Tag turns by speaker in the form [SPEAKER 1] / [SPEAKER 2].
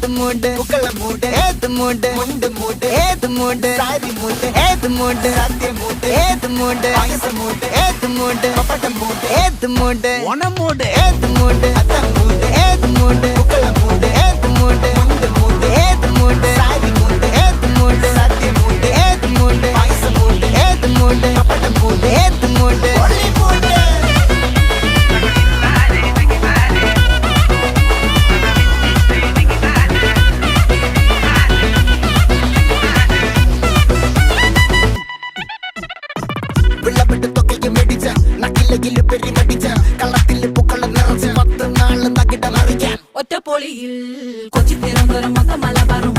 [SPEAKER 1] ഏത് മൂട് പുക്കള മൂട് ഏത് മൂട് മുണ്ട് മൂട് ഏത് മൂട് സാരി മൂട് ഏത് മൂട് സദ്യ മൂട് ഏത് മൂട് പായസ മൂട് ഏത് മൂട് പപ്പടം മൂട് ഏത് മൂട് ഓണം മൂട് ഏത് മൂട് അത്തം മൂട് ഏത് മൂട് പുക്കള മൂട് ഏത് മൂട് മുണ്ട് മൂട് ഏത് മൂട് സാരി മൂട് ഏത് മൂട് സദ്യ മൂട് ഏത് മൂട് പായസ മൂട് ഏത് മൂട് പപ്പടം മൂട് ഏത് മൂട് ഒളി മൂട് വിളവെട്ട് തൊക്കയും വെടിച്ച നക്കിലകില് പെരുമടിച്ച കള്ളത്തില് പൂക്കള നിറച്ച് 10 നാള് തകിട മറിക്കാൻ
[SPEAKER 2] ഒറ്റപ്പൊളിയിൽ കൊച്ചി തിരുവനന്തപുരം മൊത്തം മലബാറും